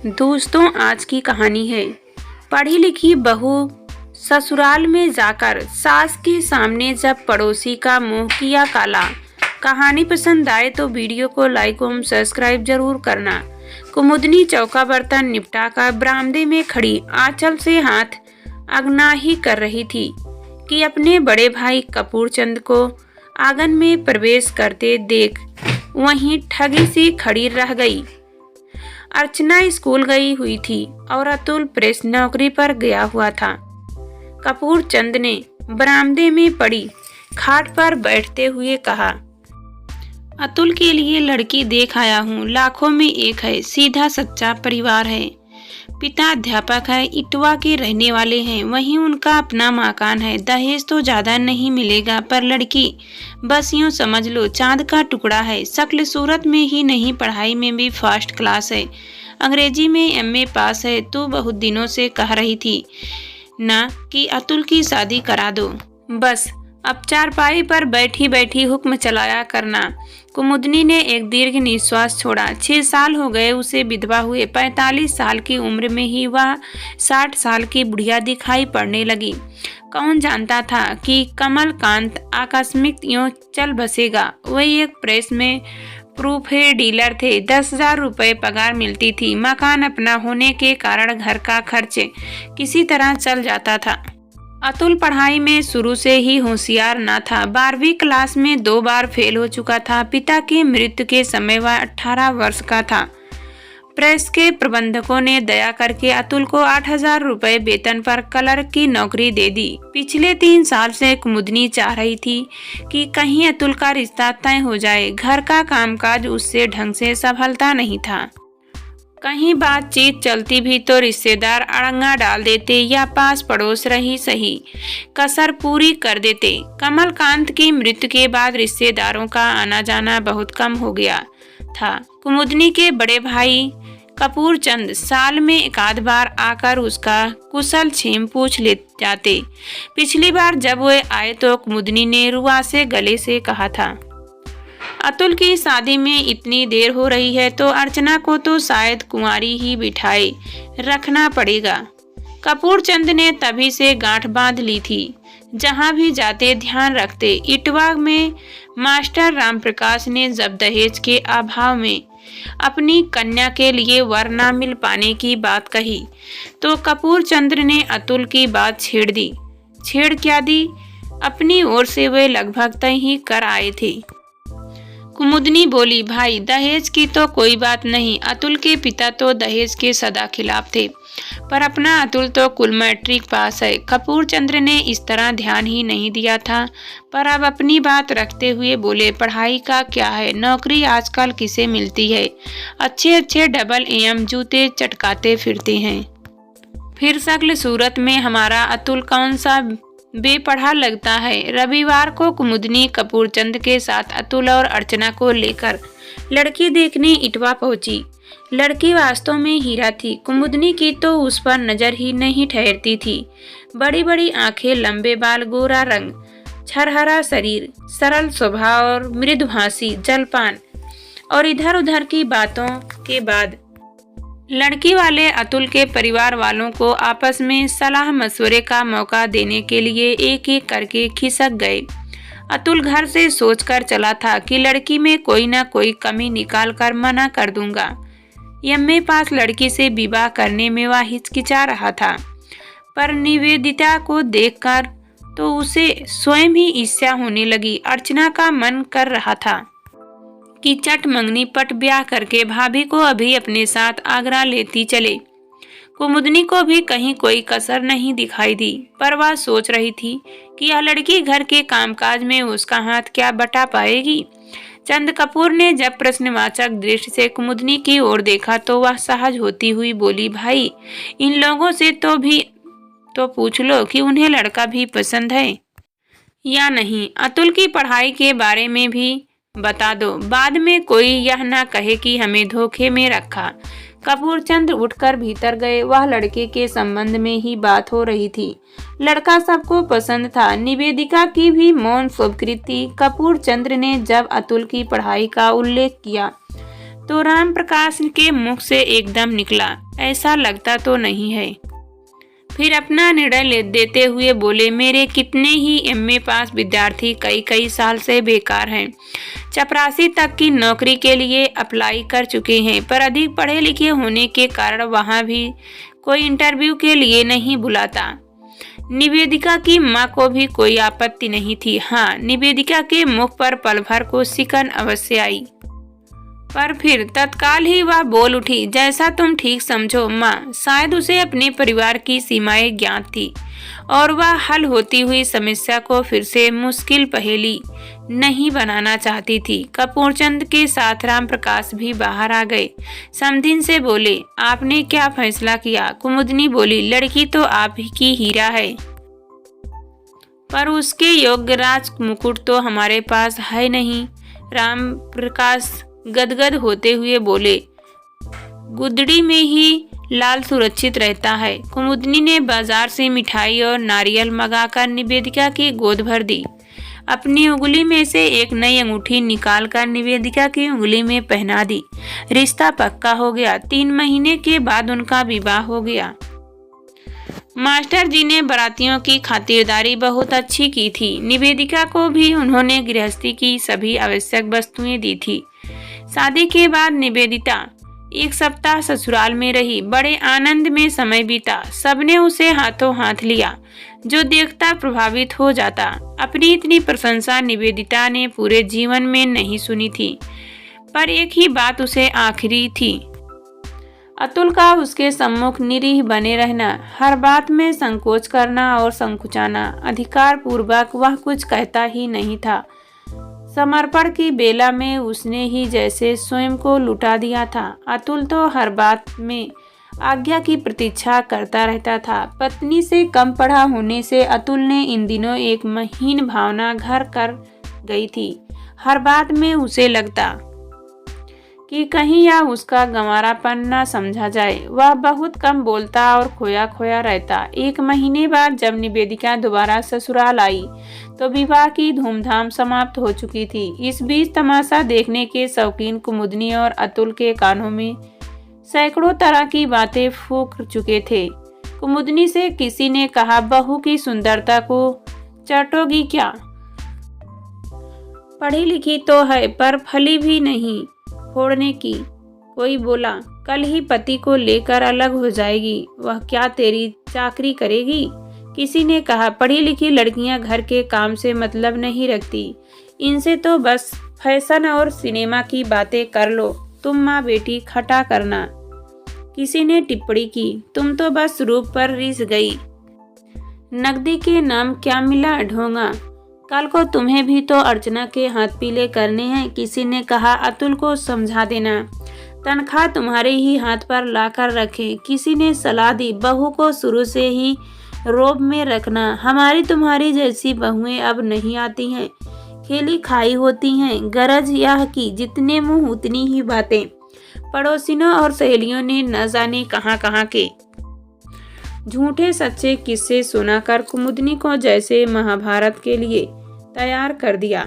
दोस्तों, आज की कहानी है पढ़ी लिखी बहू ससुराल में जाकर सास के सामने जब पड़ोसी का मुंह किया काला। कहानी पसंद आए तो वीडियो को लाइक और सब्सक्राइब जरूर करना। कुमुदनी चौका बर्तन निपटा कर बरामदे में खड़ी आंचल से हाथ अगनाही कर रही थी कि अपने बड़े भाई कपूर चंद को आंगन में प्रवेश करते देख वहीं ठगी सी खड़ी रह गई। अर्चना स्कूल गई हुई थी और अतुल प्रेस नौकरी पर गया हुआ था। कपूर चंद ने बरामदे में पड़ी खाट पर बैठते हुए कहा, अतुल के लिए लड़की देख आया हूँ। लाखों में एक है, सीधा सच्चा परिवार है। पिता अध्यापक है, इटवा के रहने वाले हैं। वहीं उनका अपना मकान है। दहेज तो ज्यादा नहीं मिलेगा, पर लड़की बस यूं समझ लो चांद का टुकड़ा है। शक्ल सूरत में ही नहीं, पढ़ाई में भी फर्स्ट क्लास है। अंग्रेजी में एमए पास है। तू बहुत दिनों से कह रही थी ना कि अतुल की शादी करा दो। बस अब चारपाई पर बैठी बैठी हुक्म चलाया करना। कुमुदनी ने एक दीर्घ निश्वास छोड़ा। 6 साल हो गए उसे विधवा हुए। 45 साल की उम्र में ही वह 60 साल की बुढ़िया दिखाई पड़ने लगी। कौन जानता था कि कमलकांत आकस्मिक यूं चल बसेगा। वही एक प्रेस में प्रूफ डीलर थे। 10,000 रुपये पगार मिलती थी। मकान अपना होने के कारण घर का खर्च किसी तरह चल जाता था। अतुल पढ़ाई में शुरू से ही होशियार न था। 12वीं क्लास में 2 बार फेल हो चुका था। पिता की मृत्यु के समय वह 18 वर्ष का था। प्रेस के प्रबंधकों ने दया करके अतुल को 8,000 रुपये वेतन पर क्लर्क की नौकरी दे दी। पिछले 3 साल से कुमुदनी चाह रही थी कि कहीं अतुल का रिश्ता तय हो जाए। घर का कामकाज उससे ढंग से संभलता नहीं था। कहीं बातचीत चलती भी तो रिश्तेदार अड़ंगा डाल देते या पास पड़ोस रही सही कसर पूरी कर देते। कमलकांत की मृत्यु के बाद रिश्तेदारों का आना जाना बहुत कम हो गया था। कुमुदनी के बड़े भाई कपूर चंद साल में एकाध बार आकर उसका कुशल क्षेम पूछ ले जाते। पिछली बार जब वे आए तो कुमुदनी ने रुआ से गले से कहा था, अतुल की शादी में इतनी देर हो रही है तो अर्चना को तो शायद कुंवारी ही बिठाए रखना पड़ेगा। कपूर चंद ने तभी से गांठ बांध ली थी। जहां भी जाते ध्यान रखते। इटवा में मास्टर रामप्रकाश ने जब दहेज के अभाव में अपनी कन्या के लिए वर न मिल पाने की बात कही तो कपूर चंद्र ने अतुल की बात छेड़ दी। छेड़ क्या दी, अपनी ओर से वे लगभग तय ही कर आए थे। कुमुदनी बोली, भाई दहेज की तो कोई बात नहीं। अतुल के पिता तो दहेज के सदा खिलाफ थे, पर अपना अतुल तो कुल मैट्रिक पास है। कपूर चंद्र ने इस तरह ध्यान ही नहीं दिया था, पर अब अपनी बात रखते हुए बोले, पढ़ाई का क्या है, नौकरी आजकल किसे मिलती है। अच्छे अच्छे डबल AM जूते चटकाते फिरते हैं। फिर शक्ल सूरत में हमारा अतुल कौन सा बेपढ़ा लगता है। रविवार को कुमुदनी कपूर चंद के साथ अतुल और अर्चना को लेकर लड़की देखने इटवा पहुंची। लड़की वास्तव में हीरा थी। कुमुदनी की तो उस पर नजर ही नहीं ठहरती थी। बड़ी बड़ी आंखें, लंबे बाल, गोरा रंग, छरहरा शरीर, सरल स्वभाव और मृदुभाषी जलपान और इधर उधर की बातों के बाद लड़की वाले अतुल के परिवार वालों को आपस में सलाह मशवरे का मौका देने के लिए एक एक करके खिसक गए। अतुल घर से सोचकर चला था कि लड़की में कोई ना कोई कमी निकाल कर मना कर दूंगा। एमए पास लड़की से विवाह करने में वह हिचकिचा रहा था, पर निवेदिता को देखकर तो उसे स्वयं ही ईर्ष्या होने लगी। अर्चना का मन कर रहा था कि चट मंगनी पट ब्याह करके भाभी को अभी अपने साथ आगरा लेती चले। कुमुदनी को भी कहीं कोई कसर नहीं दिखाई दी, पर वह सोच रही थी कि यह लड़की घर के कामकाज में उसका हाथ क्या बटा पाएगी। चंद कपूर ने जब प्रश्नवाचक दृष्टि से कुमुदनी की ओर देखा तो वह सहज होती हुई बोली, भाई इन लोगों से तो पूछ लो कि उन्हें लड़का भी पसंद है या नहीं। अतुल की पढ़ाई के बारे में भी बता दो, बाद में कोई यह ना कहे कि हमें धोखे में रखा। कपूर चंद उठकर भीतर गए। वह लड़के के संबंध में ही बात हो रही थी। लड़का सबको पसंद था। निवेदिका की भी मौन स्वीकृति। कपूर चंद्र ने जब अतुल की पढ़ाई का उल्लेख किया तो राम प्रकाश के मुख से एकदम निकला, ऐसा लगता तो नहीं है। फिर अपना निर्णय देते हुए बोले, मेरे कितने ही एमए पास विद्यार्थी कई साल से बेकार हैं, चपरासी तक की नौकरी के लिए अप्लाई कर चुके हैं, पर अधिक पढ़े लिखे होने के कारण वहां भी कोई इंटरव्यू के लिए नहीं बुलाता। निवेदिका की माँ को भी कोई आपत्ति नहीं थी। हाँ, निवेदिका के मुख पर पल भर को सिकन अवश्य आई, पर फिर तत्काल ही वह बोल उठी, जैसा तुम ठीक समझो माँ। शायद उसे अपने परिवार की सीमाएं ज्ञात थी और वह हल होती हुई समस्या को फिर से मुश्किल पहेली नहीं बनाना चाहती थी। कपूरचंद के साथ राम प्रकाश भी बाहर आ गए। समधिन से बोले, आपने क्या फैसला किया? कुमुदनी बोली, लड़की तो आप ही की हीरा है, पर उसके योग्य राज मुकुट तो हमारे पास है नहीं। राम प्रकाश गदगद होते हुए बोले, गुदड़ी में ही लाल सुरक्षित रहता है। कुमुदनी ने बाजार से मिठाई और नारियल मंगाकर निवेदिका की गोद भर दी। अपनी उंगली में से एक नई अंगूठी निकालकर निवेदिका की उंगली में पहना दी। रिश्ता पक्का हो गया। 3 महीने के बाद उनका विवाह हो गया। मास्टर जी ने बारातियों की खातिरदारी बहुत अच्छी की थी। निवेदिका को भी उन्होंने गृहस्थी की सभी आवश्यक वस्तुएं दी थी। शादी के बाद निवेदिता 1 सप्ताह ससुराल में रही। बड़े आनंद में समय बीता। सबने उसे हाथों हाथ लिया, जो देखता प्रभावित हो जाता। अपनी इतनी प्रशंसा निवेदिता ने पूरे जीवन में नहीं सुनी थी, पर एक ही बात उसे आखिरी थी, अतुल का उसके सम्मुख निरीह बने रहना, हर बात में संकोच करना और संकुचाना। अधिकार पूर्वक वह कुछ कहता ही नहीं था। समर्पण की बेला में उसने ही जैसे स्वयं को लुटा दिया था। अतुल तो हर बात में आज्ञा की प्रतीक्षा करता रहता था। पत्नी से कम पढ़ा होने से अतुल ने इन दिनों एक महीन भावना घर कर गई थी। हर बात में उसे लगता कि कहीं या उसका गंवारापन न समझा जाए। वह बहुत कम बोलता और खोया खोया रहता। 1 महीने बाद जब निवेदिका दोबारा ससुराल आई तो विवाह की धूमधाम समाप्त हो चुकी थी। इस बीच तमाशा देखने के शौकीन कुमुदनी और अतुल के कानों में सैकड़ों तरह की बातें फूंक चुके थे। कुमुदनी से किसी ने कहा, बहू की सुंदरता को चाटोगी क्या? पढ़ी लिखी तो है, पर फली भी नहीं फोड़ने की। कोई बोला, कल ही पति को लेकर अलग हो जाएगी, वह क्या तेरी चाकरी करेगी? किसी ने कहा, पढ़ी लिखी लड़कियां घर के काम से मतलब नहीं रखती, इनसे तो बस फैशन और सिनेमा की बातें कर लो, तुम माँ बेटी खटा करना। किसी ने टिप्पणी की, तुम तो बस रूप पर रिस गई, नकदी के नाम क्या मिला ढोंगा, कल को तुम्हें भी तो अर्चना के हाथ पीले करने हैं। किसी ने कहा, अतुल को समझा देना, तनख्वाह तुम्हारे ही हाथ पर लाकर रखे। किसी ने सलाह दी, बहू को शुरू से ही रोब में रखना, हमारी तुम्हारी जैसी बहुएं अब नहीं आती हैं, खेली खाई होती हैं। गरज यह कि जितने मुंह उतनी ही बातें। पड़ोसिनों और सहेलियों ने न जाने कहां के झूठे सच्चे किस्से सुनाकर कुमुदनी को जैसे महाभारत के लिए तैयार कर दिया।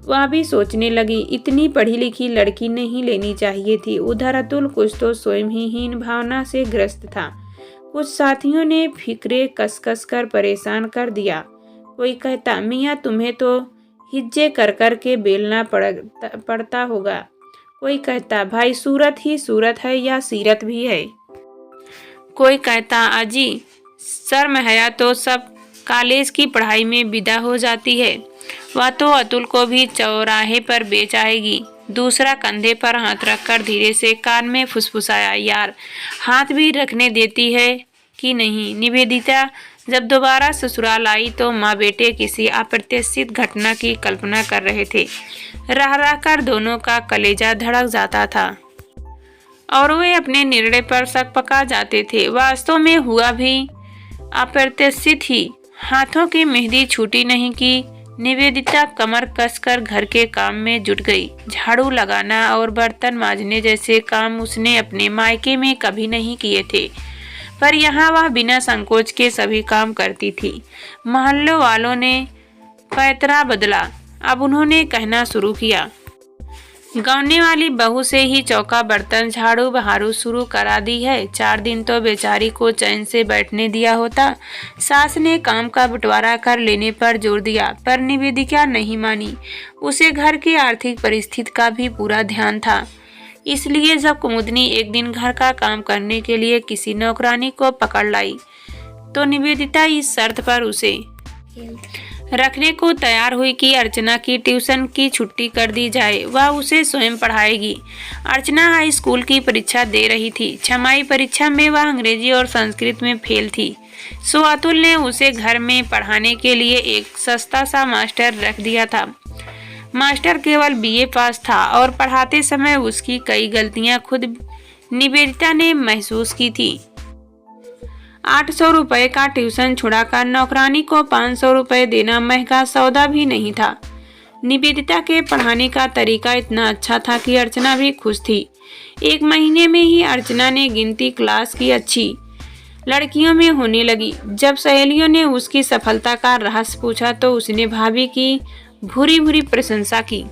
वह भी सोचने लगी, इतनी पढ़ी लिखी लड़की नहीं लेनी चाहिए थी। उधर अतुल कुछ तो स्वयं ही हीन भावना से ग्रस्त था। कुछ साथियों ने फिक्रे कस कर परेशान कर दिया। कोई कहता, मियाँ तुम्हें तो हिज्जे कर के बेलना पड़ता होगा। कोई कहता, भाई सूरत ही सूरत है या सीरत भी है। कोई कहता, अजी शर्म हया तो सब कॉलेज की पढ़ाई में विदा हो जाती है, वह तो अतुल को भी चौराहे पर बेच आएगी। दूसरा कंधे पर हाथ रखकर धीरे से कान में फुसफुसाया, यार हाथ भी रखने देती है कि नहीं। निवेदिता जब दोबारा ससुराल आई तो माँ बेटे किसी अप्रत्याशित घटना की कल्पना कर रहे थे। रह कर दोनों का कलेजा धड़क जाता था और वे अपने निर्णय पर शक पका जाते थे। वास्तव में हुआ भी अप्रत्याशित ही। हाथों की मेहंदी छूटी नहीं कि निवेदिता कमर कसकर घर के काम में जुट गई। झाड़ू लगाना और बर्तन मांजने जैसे काम उसने अपने मायके में कभी नहीं किए थे, पर यहाँ वह बिना संकोच के सभी काम करती थी। मोहल्लों वालों ने पैतरा बदला। अब उन्होंने कहना शुरू किया, गौने वाली बहू से ही चौका बर्तन झाड़ू बहारू शुरू करा दी है। 4 दिन तो बेचारी को चैन से बैठने दिया होता। सास ने काम का बंटवारा कर लेने पर जोर दिया, पर निवेदिका नहीं मानी। उसे घर की आर्थिक परिस्थिति का भी पूरा ध्यान था। इसलिए जब कुमुदनी एक दिन घर का काम करने के लिए किसी नौकरानी को पकड़ लाई तो निवेदिता इस शर्त पर उसे रखने को तैयार हुई कि अर्चना की ट्यूशन की छुट्टी कर दी जाए, वह उसे स्वयं पढ़ाएगी। अर्चना हाई स्कूल की परीक्षा दे रही थी। छमाही परीक्षा में वह अंग्रेजी और संस्कृत में फेल थी, सो अतुल ने उसे घर में पढ़ाने के लिए एक सस्ता सा मास्टर रख दिया था। मास्टर केवल बीए पास था और पढ़ाते समय उसकी कई गलतियां खुद निवेदिता ने महसूस की थी। 800 रुपए का ट्यूशन छुड़ाकर नौकरानी को 500 रुपए देना महंगा सौदा भी नहीं था। निवेदिता के पढ़ाने का तरीका इतना अच्छा था कि अर्चना भी खुश थी। 1 महीने में ही अर्चना ने गिनती क्लास की अच्छी लड़कियों में होने लगी। जब सहेलियों ने उसकी सफलता का रहस्य पूछा तो उसने भाभी की भूरी भूरी प्रशंसा की।